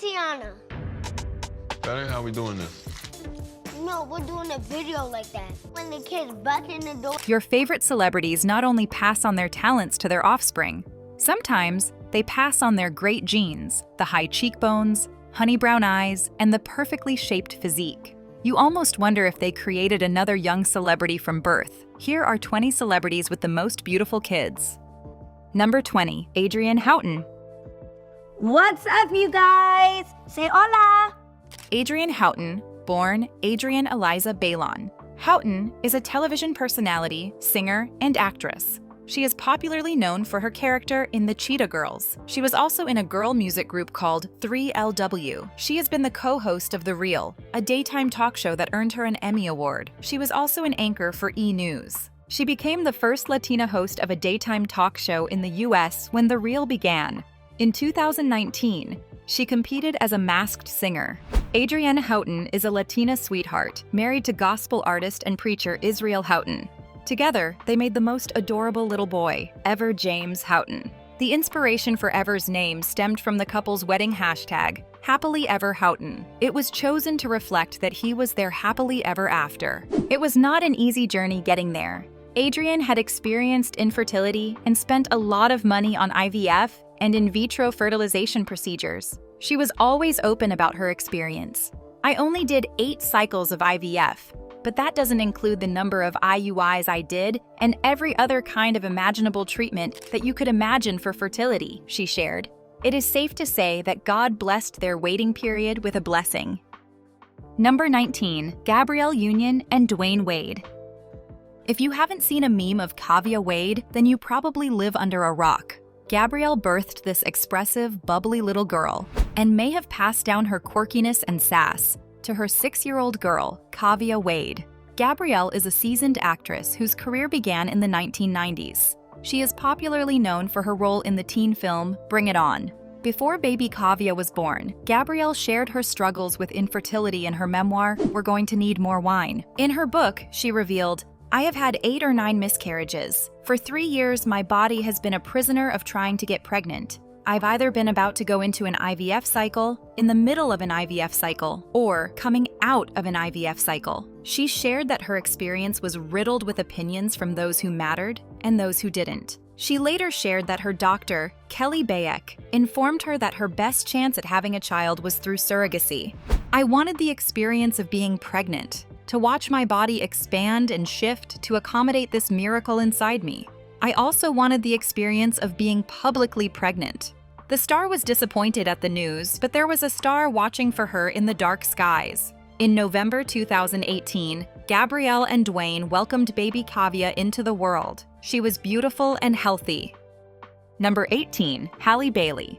Tayana. That ain't how we doing this. No, we're doing a video like that. When the kids butt in the door. Your favorite celebrities not only pass on their talents to their offspring, sometimes they pass on their great genes, the high cheekbones, honey brown eyes, and the perfectly shaped physique. You almost wonder if they created another young celebrity from birth. Here are 20 celebrities with the most beautiful kids. Number 20, Adrienne Hton. What's up, you guys? Say hola! Adrienne Hton, born Adrienne Eliza Bailon. Houghton is a television personality, singer, and actress. She is popularly known for her character in The Cheetah Girls. She was also in a girl music group called 3LW. She has been the co-host of The Real, a daytime talk show that earned her an Emmy Award. She was also an anchor for E! News. She became the first Latina host of a daytime talk show in the US when The Real began. In 2019, she competed as a masked singer. Adrienne Hton is a Latina sweetheart, married to gospel artist and preacher Israel Houghton. Together, they made the most adorable little boy, Ever James Houghton. The inspiration for Ever's name stemmed from the couple's wedding hashtag, Happily Ever Houghton. It was chosen to reflect that he was their happily ever after. It was not an easy journey getting there. Adrienne had experienced infertility and spent a lot of money on IVF and in vitro fertilization procedures. She was always open about her experience. I only did 8 cycles of IVF, but that doesn't include the number of IUIs I did and every other kind of imaginable treatment that you could imagine for fertility, she shared. It is safe to say that God blessed their waiting period with a blessing. Number 19, Gabrielle Union and Dwayne Wade. If you haven't seen a meme of Kavya Wade, then you probably live under a rock. Gabrielle birthed this expressive, bubbly little girl and may have passed down her quirkiness and sass to her 6-year-old girl, Kavya Wade. Gabrielle is a seasoned actress whose career began in the 1990s. She is popularly known for her role in the teen film Bring It On. Before baby Kavya was born, Gabrielle shared her struggles with infertility in her memoir, We're Going to Need More Wine. In her book, she revealed, I have had 8 or 9 miscarriages. For 3 years, my body has been a prisoner of trying to get pregnant. I've either been about to go into an IVF cycle, in the middle of an IVF cycle, or coming out of an IVF cycle. She shared that her experience was riddled with opinions from those who mattered and those who didn't. She later shared that her doctor, Kelly Bayek, informed her that her best chance at having a child was through surrogacy. I wanted the experience of being pregnant, to watch my body expand and shift to accommodate this miracle inside me. I also wanted the experience of being publicly pregnant. The star was disappointed at the news, but there was a star watching for her in the dark skies. In November 2018, Gabrielle and Dwayne welcomed baby Kavya into the world. She was beautiful and healthy. Number 18, Halle Bailey.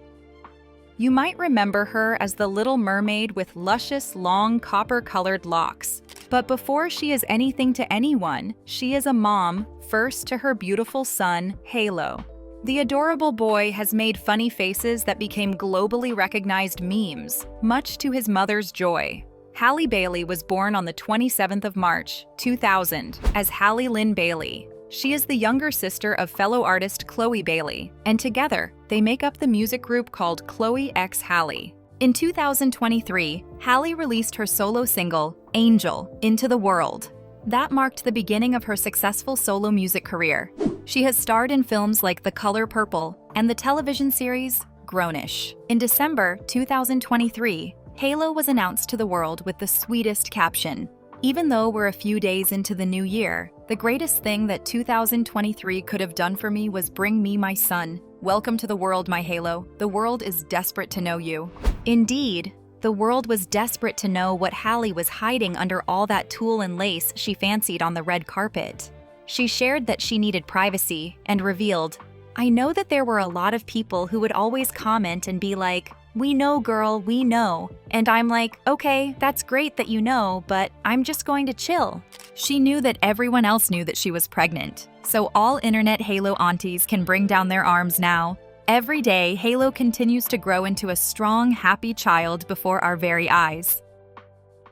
You might remember her as the Little Mermaid with luscious, long, copper-colored locks. But before she is anything to anyone, she is a mom, first to her beautiful son, Halo. The adorable boy has made funny faces that became globally recognized memes, much to his mother's joy. Halle Bailey was born on the 27th of March, 2000, as Halle Lynn Bailey. She is the younger sister of fellow artist Chloe Bailey, and together, they make up the music group called Chloe x Halle. In 2023, Halle released her solo single, Angel, into the world. That marked the beginning of her successful solo music career. She has starred in films like The Color Purple and the television series Grownish. In December 2023, Halo was announced to the world with the sweetest caption, even though we're a few days into the new year, the greatest thing that 2023 could have done for me was bring me my son. Welcome to the world, my Halo. The world is desperate to know you. Indeed, the world was desperate to know what Halle was hiding under all that tulle and lace she fancied on the red carpet. She shared that she needed privacy and revealed, I know that there were a lot of people who would always comment and be like, we know, girl, we know. And I'm like, okay, that's great that you know, but I'm just going to chill. She knew that everyone else knew that she was pregnant. So all internet Halo aunties can bring down their arms now. Every day, Halo continues to grow into a strong, happy child before our very eyes.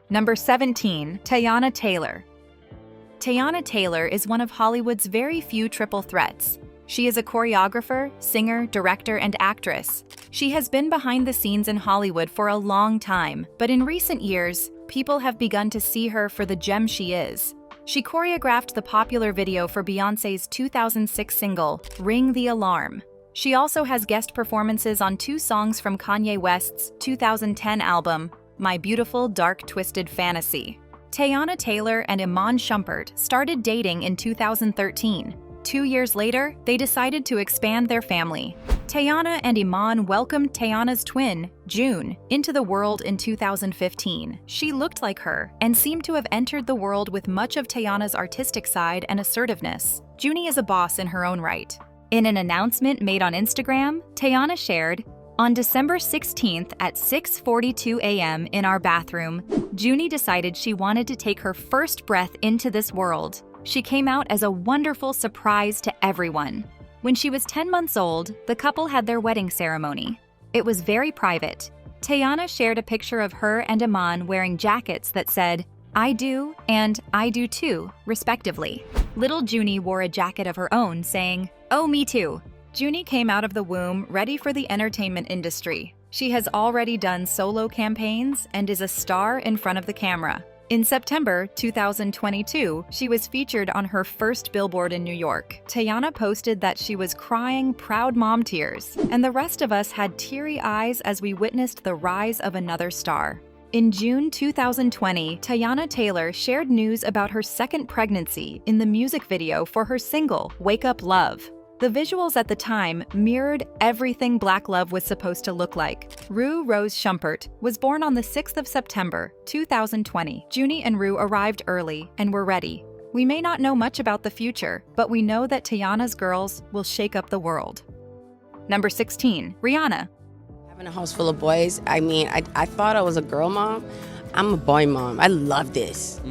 Number 17, Tayana Taylor. Tayana Taylor is one of Hollywood's very few triple threats. She is a choreographer, singer, director, and actress. She has been behind the scenes in Hollywood for a long time, but in recent years, people have begun to see her for the gem she is. She choreographed the popular video for Beyonce's 2006 single, Ring the Alarm. She also has guest performances on 2 songs from Kanye West's 2010 album, My Beautiful Dark Twisted Fantasy. Tayana Taylor and Iman Shumpert started dating in 2013. 2 years later, they decided to expand their family. Tayana and Iman welcomed Tayana's twin, June, into the world in 2015. She looked like her and seemed to have entered the world with much of Tayana's artistic side and assertiveness. Junie is a boss in her own right. In an announcement made on Instagram, Tayana shared, "On December 16th at 6:42 a.m. in our bathroom, Junie decided she wanted to take her first breath into this world. She came out as a wonderful surprise to everyone." When she was 10 months old, the couple had their wedding ceremony. It was very private. Tayana shared a picture of her and Iman wearing jackets that said, "I do" and "I do too," respectively. Little Junie wore a jacket of her own saying, "Oh, me too." Junie came out of the womb ready for the entertainment industry. She has already done solo campaigns and is a star in front of the camera. In September 2022, she was featured on her first billboard in New York. Tayana posted that she was crying proud mom tears, and the rest of us had teary eyes as we witnessed the rise of another star. In June 2020, Tayana Taylor shared news about her second pregnancy in the music video for her single, Wake Up Love. The visuals at the time mirrored everything Black love was supposed to look like. Rue Rose Shumpert was born on the 6th of September, 2020. Junie and Rue arrived early and were ready. We may not know much about the future, but we know that Tayana's girls will shake up the world. Number 16, Rihanna. Having a house full of boys, I thought I was a girl mom. I'm a boy mom. I love this.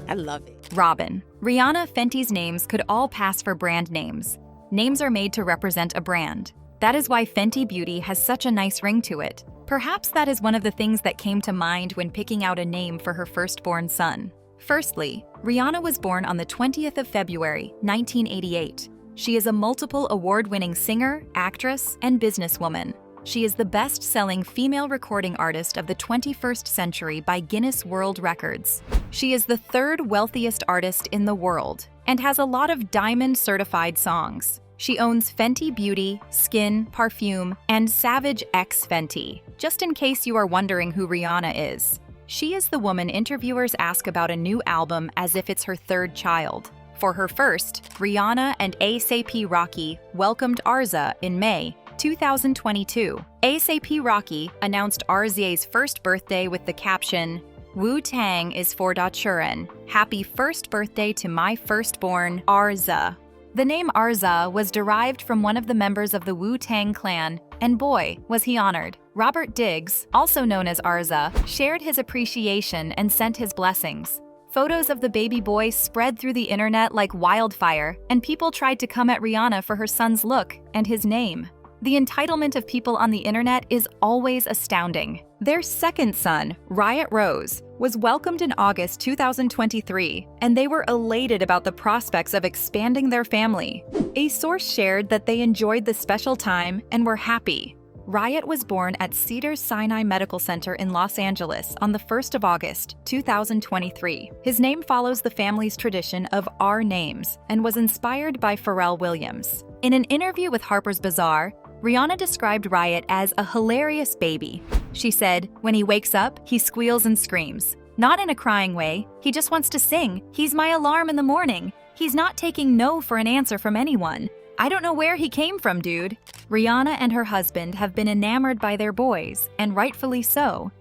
I love it. Robin. Rihanna Fenty's names could all pass for brand names. Names are made to represent a brand. That is why Fenty Beauty has such a nice ring to it. Perhaps that is one of the things that came to mind when picking out a name for her firstborn son. Firstly, Rihanna was born on the 20th of February, 1988. She is a multiple award-winning singer, actress, and businesswoman. She is the best-selling female recording artist of the 21st century by Guinness World Records. She is the 3rd wealthiest artist in the world and has a lot of diamond-certified songs. She owns Fenty Beauty, Skin, Parfume, and Savage X Fenty, just in case you are wondering who Rihanna is. She is the woman interviewers ask about a new album as if it's her 3rd child. For her first, Rihanna and A$AP Rocky welcomed Arza in May 2022. A$AP Rocky announced Arza's first birthday with the caption, "Wu-Tang is for Dachuren. Happy first birthday to my firstborn, Arza." The name Arza was derived from one of the members of the Wu-Tang clan, and boy, was he honored. Robert Diggs, also known as Arza, shared his appreciation and sent his blessings. Photos of the baby boy spread through the internet like wildfire, and people tried to come at Rihanna for her son's look and his name. The entitlement of people on the internet is always astounding. Their second son, Riot Rose, was welcomed in August 2023, and they were elated about the prospects of expanding their family. A source shared that they enjoyed the special time and were happy. Riot was born at Cedars-Sinai Medical Center in Los Angeles on the 1st of August, 2023. His name follows the family's tradition of our names and was inspired by Pharrell Williams. In an interview with Harper's Bazaar, Rihanna described Riot as a hilarious baby. She said, "When he wakes up, he squeals and screams. Not in a crying way, he just wants to sing. He's my alarm in the morning. He's not taking no for an answer from anyone. I don't know where he came from, dude." Rihanna and her husband have been enamored by their boys, and rightfully so.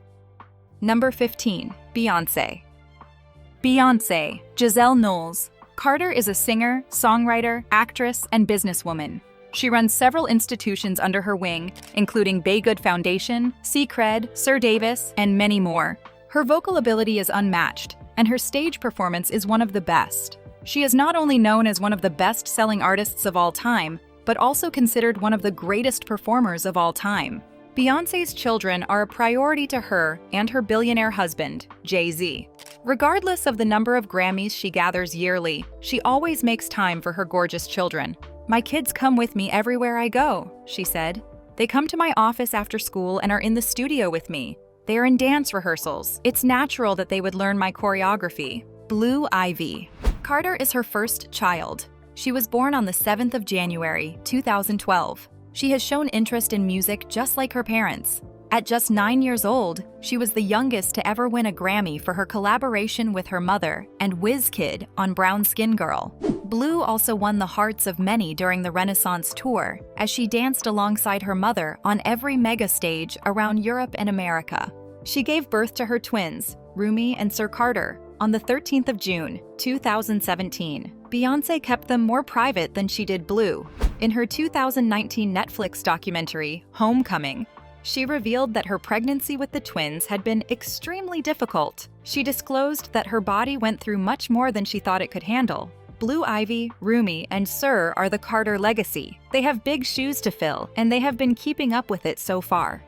Number 15, Beyonce. Beyonce, Giselle Knowles. Carter is a singer, songwriter, actress, and businesswoman. She runs several institutions under her wing, including Baygood Foundation, Seacred, Sir Davis, and many more. Her vocal ability is unmatched, and her stage performance is one of the best. She is not only known as one of the best-selling artists of all time, but also considered one of the greatest performers of all time. Beyoncé's children are a priority to her and her billionaire husband, Jay-Z. Regardless of the number of Grammys she gathers yearly, she always makes time for her gorgeous children. "My kids come with me everywhere I go," she said. "They come to my office after school and are in the studio with me. They are in dance rehearsals. It's natural that they would learn my choreography." Blue Ivy. Carter is her first child. She was born on the 7th of January, 2012. She has shown interest in music just like her parents. At just 9 years old, she was the youngest to ever win a Grammy for her collaboration with her mother and WizKid on Brown Skin Girl. Blue also won the hearts of many during the Renaissance tour, as she danced alongside her mother on every mega stage around Europe and America. She gave birth to her twins, Rumi and Sir Carter, on the 13th of June, 2017. Beyonce kept them more private than she did Blue. In her 2019 Netflix documentary, Homecoming, she revealed that her pregnancy with the twins had been extremely difficult. She disclosed that her body went through much more than she thought it could handle. Blue Ivy, Rumi, and Sir are the Carter legacy. They have big shoes to fill, and they have been keeping up with it so far.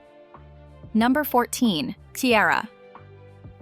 Number 14. Ciara.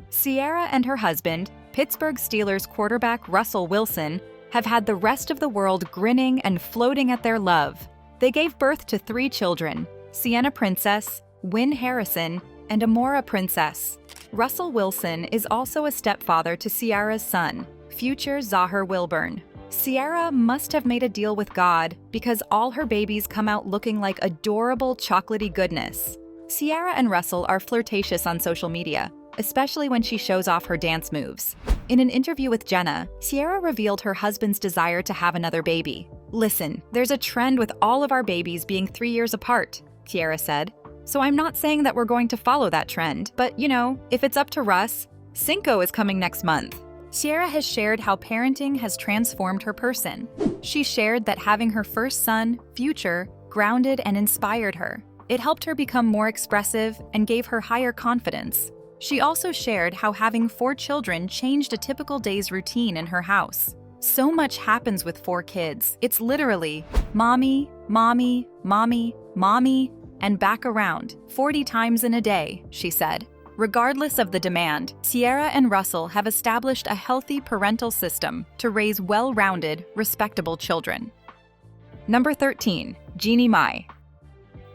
Ciara and her husband, Pittsburgh Steelers quarterback Russell Wilson, have had the rest of the world grinning and floating at their love. They gave birth to 3 children, Sienna Princess, Wynn Harrison, and Amora Princess. Russell Wilson is also a stepfather to Ciara's son, future Zahir Wilburn. Ciara must have made a deal with God because all her babies come out looking like adorable chocolatey goodness. Ciara and Russell are flirtatious on social media, especially when she shows off her dance moves. In an interview with Jenna, Ciara revealed her husband's desire to have another baby. "Listen, there's a trend with all of our babies being 3 years apart," Ciara said. "So I'm not saying that we're going to follow that trend, but you know, if it's up to Russ, Cinco is coming next month." Ciara has shared how parenting has transformed her person. She shared that having her first son, Future, grounded and inspired her. It helped her become more expressive and gave her higher confidence. She also shared how having 4 children changed a typical day's routine in her house. "So much happens with 4 kids. It's literally mommy, mommy, mommy, mommy, and back around 40 times in a day," she said. Regardless of the demand, Ciara and Russell have established a healthy parental system to raise well-rounded, respectable children. Number 13. Jeanie Mai.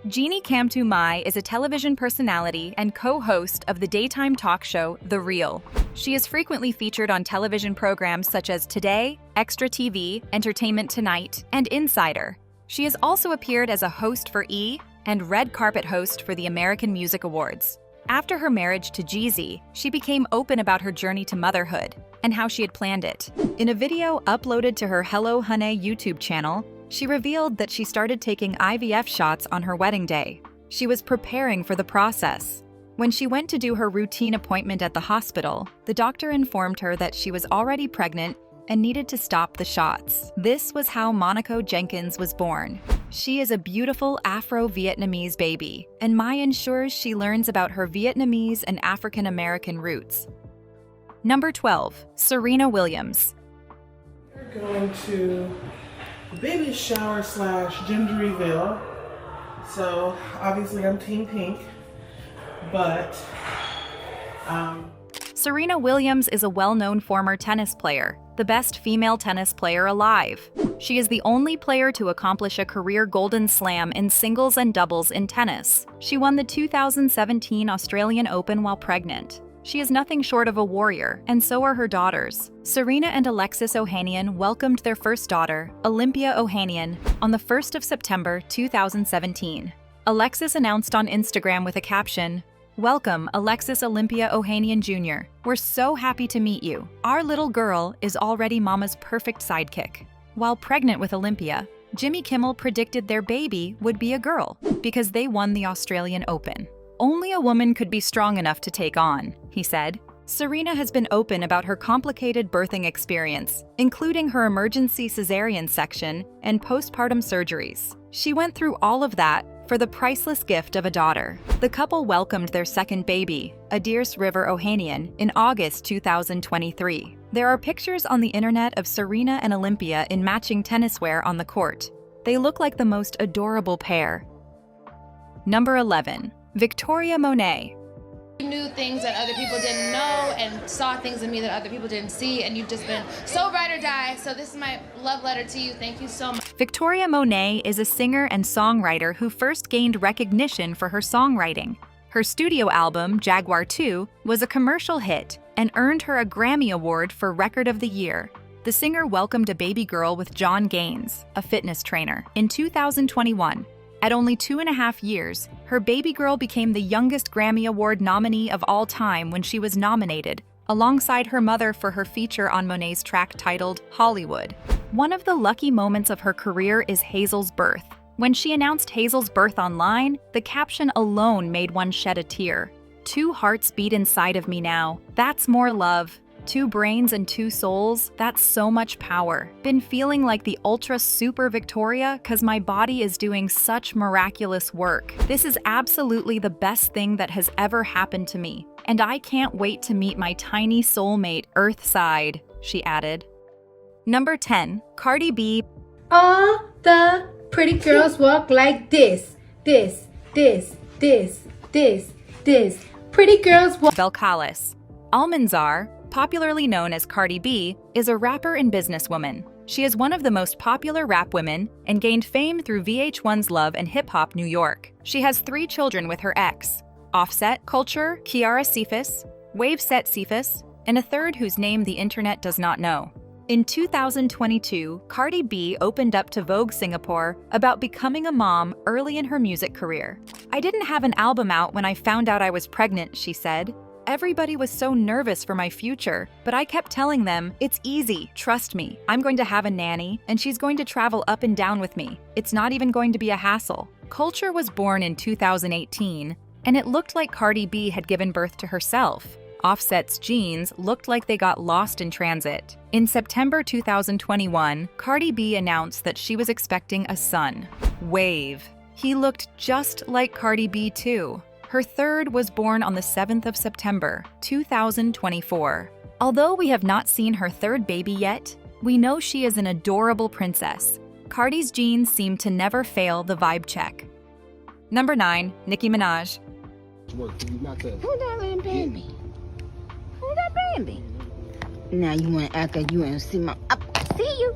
Jeanie Mai is a television personality and co-host of the daytime talk show The Real. She is frequently featured on television programs such as Today, Extra TV, Entertainment Tonight, and Insider. She has also appeared as a host for E! And red carpet host for the American Music Awards. After her marriage to Jeezy, she became open about her journey to motherhood and how she had planned it. In a video uploaded to her Hello Honey YouTube channel, she revealed that she started taking IVF shots on her wedding day. She was preparing for the process. When she went to do her routine appointment at the hospital, the doctor informed her that she was already pregnant and needed to stop the shots. This was how Monaco Jenkins was born. She is a beautiful Afro-Vietnamese baby, and Mai ensures she learns about her Vietnamese and African-American roots. Number 12. Serena Williams. We're going to the baby shower / gender reveal. So obviously I'm Team Pink, but Serena Williams is a well-known former tennis player, the best female tennis player alive. She is the only player to accomplish a career Golden Slam in singles and doubles in tennis. She won the 2017 Australian Open while pregnant. She is nothing short of a warrior, and so are her daughters. Serena and Alexis Ohanian welcomed their first daughter, Olympia Ohanian, on the 1st of September 2017. Alexis announced on Instagram with a caption, "Welcome, Alexis Olympia Ohanian Jr. We're so happy to meet you. Our little girl is already mama's perfect sidekick." While pregnant with Olympia, Jimmy Kimmel predicted their baby would be a girl because they won the Australian Open. "Only a woman could be strong enough to take on," he said. Serena has been open about her complicated birthing experience, including her emergency cesarean section and postpartum surgeries. She went through all of that for the priceless gift of a daughter. The couple welcomed their second baby, Adirs River Ohanian, in August 2023. There are pictures on the internet of Serena and Olympia in matching tennis wear on the court. They look like the most adorable pair. Number 11. Victoria Monet. You knew things that other people didn't know and saw things in me that other people didn't see, and you've just been so ride or die. So this is my love letter to you. Thank you so much. Victoria Monet is a singer and songwriter who first gained recognition for her songwriting. Her studio album, Jaguar 2, was a commercial hit and earned her a Grammy Award for Record of the Year. The singer welcomed a baby girl with John Gaines, a fitness trainer, in 2021. At only 2.5 years, her baby girl became the youngest Grammy Award nominee of all time when she was nominated, alongside her mother for her feature on Monae's track titled Hollywood. One of the lucky moments of her career is Hazel's birth. When she announced Hazel's birth online, the caption alone made one shed a tear. 2 hearts beat inside of me now. That's more love. 2 brains and 2 souls, that's so much power. Been feeling like the ultra super Victoria cause my body is doing such miraculous work. This is absolutely the best thing that has ever happened to me. And I can't wait to meet my tiny soulmate Earthside, she added. Number 10, Cardi B. All the pretty girls walk like this. Pretty girls walk. Belcalis. Almanzar, popularly known as Cardi B, is a rapper and businesswoman. She is one of the most popular rap women and gained fame through VH1's Love and Hip Hop New York. She has 3 children with her ex, Offset Culture, Ciara Cephas, Waveset Cephas, and a third whose name the internet does not know. In 2022, Cardi B opened up to Vogue Singapore about becoming a mom early in her music career. "I didn't have an album out when I found out I was pregnant," she said. "Everybody was so nervous for my future, but I kept telling them, it's easy, trust me. I'm going to have a nanny, and she's going to travel up and down with me. It's not even going to be a hassle." Culture was born in 2018, and it looked like Cardi B had given birth to herself. Offset's genes looked like they got lost in transit. In September 2021, Cardi B announced that she was expecting a son, Wave. He looked just like Cardi B too. Her third was born on the 7th of September, 2024. Although we have not seen her third baby yet, we know she is an adorable princess. Cardi's genes seem to never fail the vibe check. Number 9, Nicki Minaj. Who that little baby? Who that baby? Now you want to act like you ain't see my... I see you.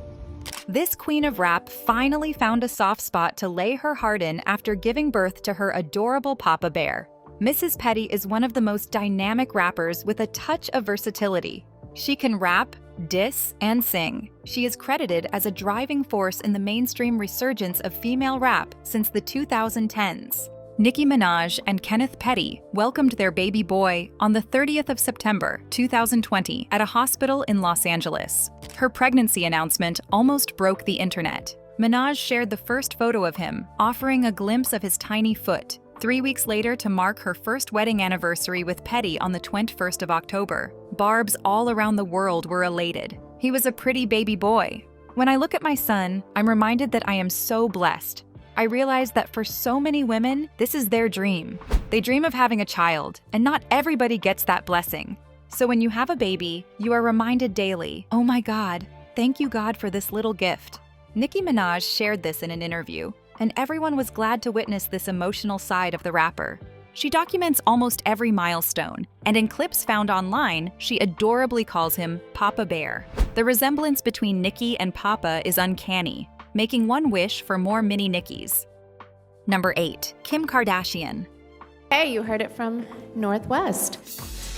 This queen of rap finally found a soft spot to lay her heart in after giving birth to her adorable Papa Bear. Mrs. Petty is one of the most dynamic rappers with a touch of versatility. She can rap, diss, and sing. She is credited as a driving force in the mainstream resurgence of female rap since the 2010s. Nicki Minaj and Kenneth Petty welcomed their baby boy on the 30th of September, 2020 at a hospital in Los Angeles. Her pregnancy announcement almost broke the internet. Minaj shared the first photo of him, offering a glimpse of his tiny foot. 3 weeks later, to mark her first wedding anniversary with Petty on the 21st of October, Barbs all around the world were elated. He was a pretty baby boy. When I look at my son, I'm reminded that I am so blessed. I realize that for so many women, this is their dream. They dream of having a child, and not everybody gets that blessing. So when you have a baby, you are reminded daily, oh my God, thank you God for this little gift. Nicki Minaj shared this in an interview, and everyone was glad to witness this emotional side of the rapper. She documents almost every milestone, and in clips found online, she adorably calls him Papa Bear. The resemblance between Nicki and Papa is uncanny, making one wish for more mini Nickis. Number 8, Kim Kardashian. Hey, you heard it from Northwest.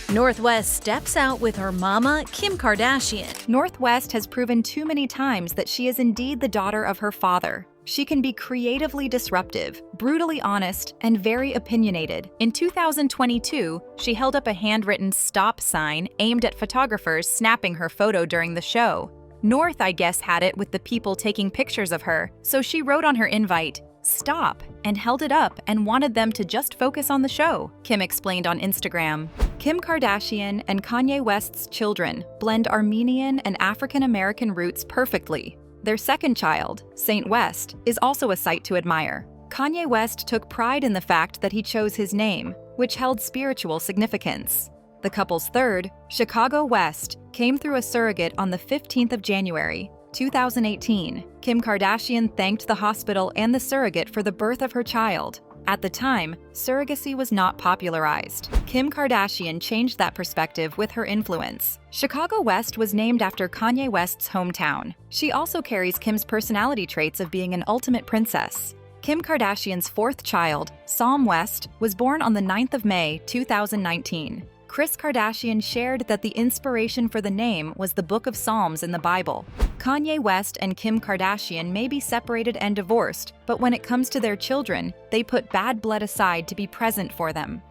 Northwest steps out with her mama, Kim Kardashian. Northwest has proven too many times that she is indeed the daughter of her father. She can be creatively disruptive, brutally honest, and very opinionated. In 2022, she held up a handwritten stop sign aimed at photographers snapping her photo during the show. North, I guess, had it with the people taking pictures of her, so she wrote on her invite, "Stop," and held it up and wanted them to just focus on the show, Kim explained on Instagram. Kim Kardashian and Kanye West's children blend Armenian and African American roots perfectly. Their second child, Saint West, is also a sight to admire. Kanye West took pride in the fact that he chose his name, which held spiritual significance. The couple's third, Chicago West, came through a surrogate on the 15th of January, 2018. Kim Kardashian thanked the hospital and the surrogate for the birth of her child. At the time, surrogacy was not popularized. Kim Kardashian changed that perspective with her influence. Chicago West was named after Kanye West's hometown. She also carries Kim's personality traits of being an ultimate princess. Kim Kardashian's fourth child, Psalm West, was born on the 9th of May, 2019. Kris Kardashian shared that the inspiration for the name was the Book of Psalms in the Bible. Kanye West and Kim Kardashian may be separated and divorced, but when it comes to their children, they put bad blood aside to be present for them.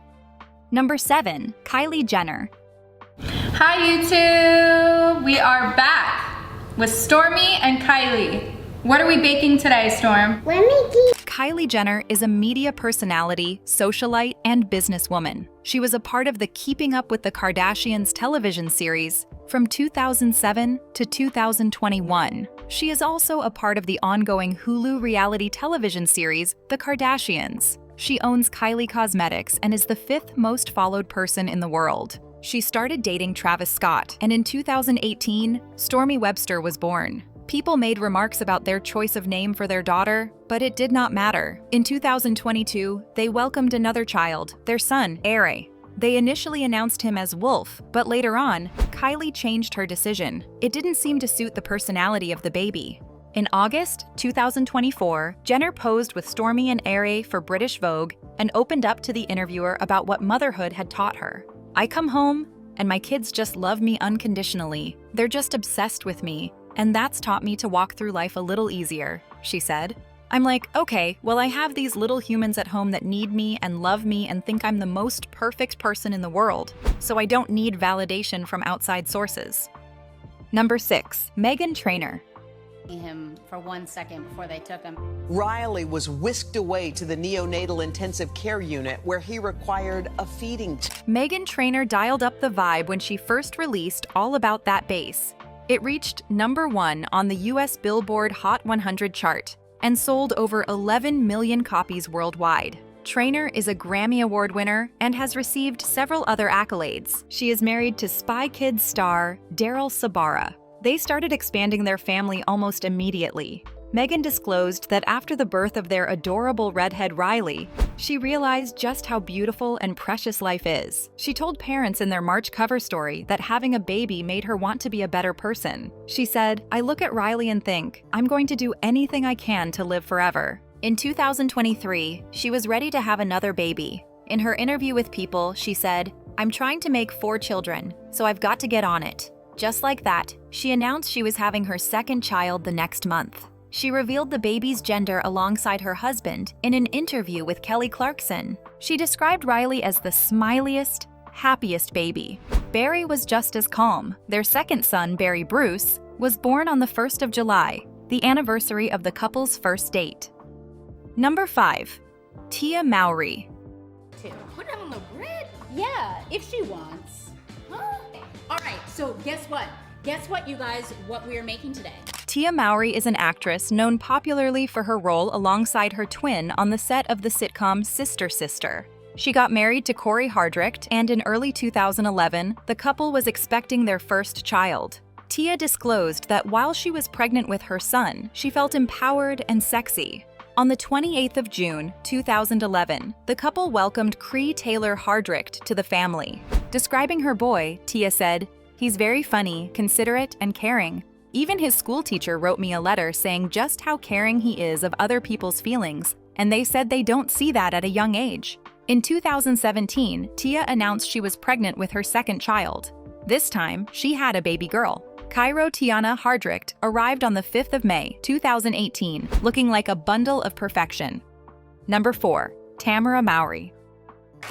Number 7. Kylie Jenner. Hi YouTube! We are back with Stormi and Kylie. What are we baking today, Storm? We're making Kylie Jenner is a media personality, socialite, and businesswoman. She was a part of the Keeping Up with the Kardashians television series from 2007 to 2021. She is also a part of the ongoing Hulu reality television series, The Kardashians. She owns Kylie Cosmetics and is the 5th most followed person in the world. She started dating Travis Scott, and in 2018, Stormi Webster was born. People made remarks about their choice of name for their daughter, but it did not matter. In 2022, they welcomed another child, their son, Aire. They initially announced him as Wolf, but later on, Kylie changed her decision. It didn't seem to suit the personality of the baby. In August 2024, Jenner posed with Stormi and Aire for British Vogue and opened up to the interviewer about what motherhood had taught her. "I come home, and my kids just love me unconditionally. They're just obsessed with me. And that's taught me to walk through life a little easier," she said. "I'm like, okay, well I have these little humans at home that need me and love me and think I'm the most perfect person in the world, so I don't need validation from outside sources." Number 6. Meghan Trainor. Him for 1 second before they took him. Riley was whisked away to the neonatal intensive care unit where he required a feeding. Meghan Trainor dialed up the vibe when she first released All About That Bass. It reached number 1 on the US Billboard Hot 100 chart and sold over 11 million copies worldwide. Trainor is a Grammy Award winner and has received several other accolades. She is married to Spy Kids star Daryl Sabara. They started expanding their family almost immediately. Meghan disclosed that after the birth of their adorable redhead Riley, she realized just how beautiful and precious life is. She told parents in their March cover story that having a baby made her want to be a better person. She said, "I look at Riley and think, I'm going to do anything I can to live forever." In 2023, she was ready to have another baby. In her interview with People, she said, "I'm trying to make 4 children, so I've got to get on it." Just like that, she announced she was having her second child the next month. She revealed the baby's gender alongside her husband in an interview with Kelly Clarkson. She described Riley as the smiliest, happiest baby. Barry was just as calm. Their second son, Barry Bruce, was born on the 1st of July, the anniversary of the couple's first date. Number 5. Tia Mowry. Put it on the bread? Yeah, if she wants. Huh? All right, so guess what? Guess what, you guys, what we are making today? Tia Mowry is an actress known popularly for her role alongside her twin on the set of the sitcom Sister Sister. She got married to Corey Hardrict, and in early 2011, the couple was expecting their first child. Tia disclosed that while she was pregnant with her son, she felt empowered and sexy. On the 28th of June, 2011, the couple welcomed Cree Taylor Hardrict to the family. Describing her boy, Tia said, "He's very funny, considerate, and caring. Even his school teacher wrote me a letter saying just how caring he is of other people's feelings, and they said they don't see that at a young age." In 2017, Tia announced she was pregnant with her second child. This time, she had a baby girl. Cairo Tiana Hardrict arrived on the 5th of May, 2018, looking like a bundle of perfection. Number 4. Tamara Mauy.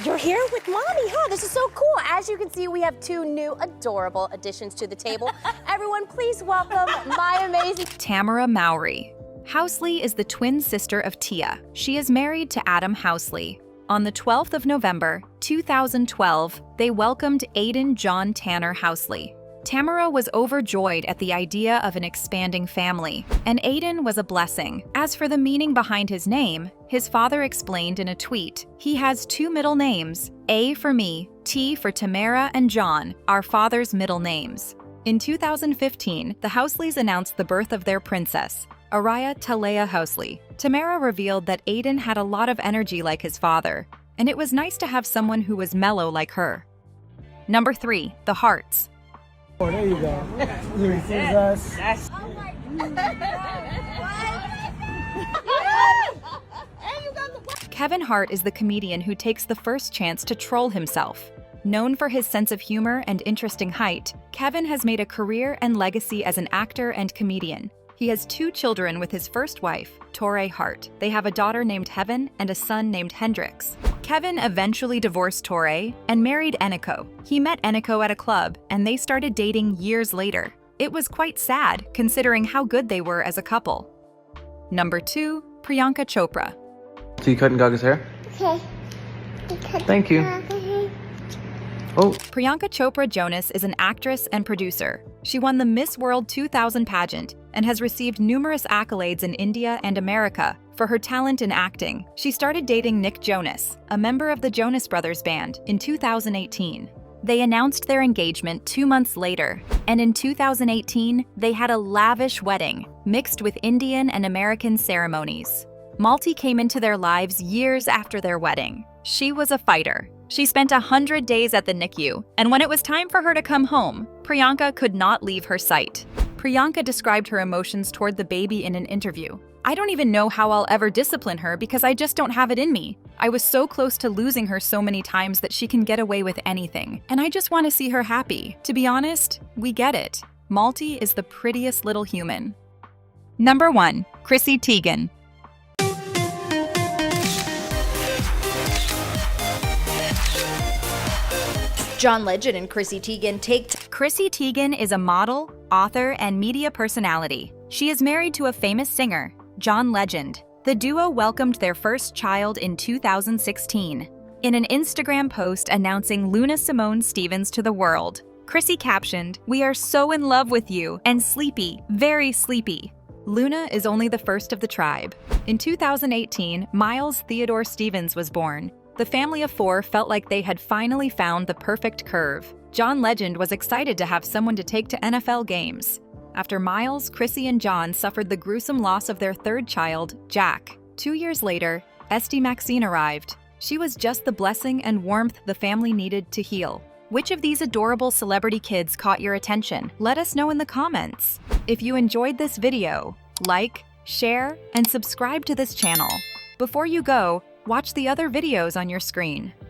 You're here with Mommy, huh? This is so cool. As you can see, we have 2 new adorable additions to the table. Everyone, please welcome my amazing Tamara Mauy. Housley is the twin sister of Tia. She is married to Adam Housley. On the 12th of November, 2012, they welcomed Aiden John Tanner Housley. Tamara was overjoyed at the idea of an expanding family, and Aiden was a blessing. As for the meaning behind his name, his father explained in a tweet, "He has 2 middle names, A for me, T for Tamara and John, our father's middle names." In 2015, the Housleys announced the birth of their princess, Araya Talea Housley. Tamara revealed that Aiden had a lot of energy like his father, and it was nice to have someone who was mellow like her. Number 3, the Harts. Oh, there you go. This is us. Kevin Hart is the comedian who takes the first chance to troll himself. Known for his sense of humor and interesting height, Kevin has made a career and legacy as an actor and comedian. He has 2 children with his first wife, Torrey Hart. They have a daughter named Heaven and a son named Hendrix. Kevin eventually divorced Torrey and married Eniko. He met Eniko at a club, and they started dating years later. It was quite sad, considering how good they were as a couple. Number 2, Priyanka Chopra. So you cutting Gaga's hair? Okay. Thank you. Oh. Priyanka Chopra Jonas is an actress and producer. She won the Miss World 2000 pageant and has received numerous accolades in India and America for her talent in acting. She started dating Nick Jonas, a member of the Jonas Brothers band, in 2018. They announced their engagement 2 months later, and in 2018, they had a lavish wedding, mixed with Indian and American ceremonies. Malti came into their lives years after their wedding. She was a fighter. She spent 100 days at the NICU, and when it was time for her to come home, Priyanka could not leave her sight. Priyanka described her emotions toward the baby in an interview. "I don't even know how I'll ever discipline her because I just don't have it in me. I was so close to losing her so many times that she can get away with anything, and I just want to see her happy. To be honest, we get it. Malti is the prettiest little human." Number 1, Chrissy Tegan. John Legend and Chrissy Tegan Chrissy Tegan is a model, author, and media personality. She is married to a famous singer, John Legend. The duo welcomed their first child in 2016. In an Instagram post announcing Luna Simone Stevens to the world, Chrissy captioned, "We are so in love with you, and sleepy, very sleepy." Luna is only the first of the tribe. In 2018, Miles Theodore Stevens was born. The family of 4 felt like they had finally found the perfect curve. John Legend was excited to have someone to take to NFL games. After Miles, Chrissy, and John suffered the gruesome loss of their 3rd child, Jack. 2 years later, Esty Maxine arrived. She was just the blessing and warmth the family needed to heal. Which of these adorable celebrity kids caught your attention? Let us know in the comments. If you enjoyed this video, like, share, and subscribe to this channel. Before you go, watch the other videos on your screen.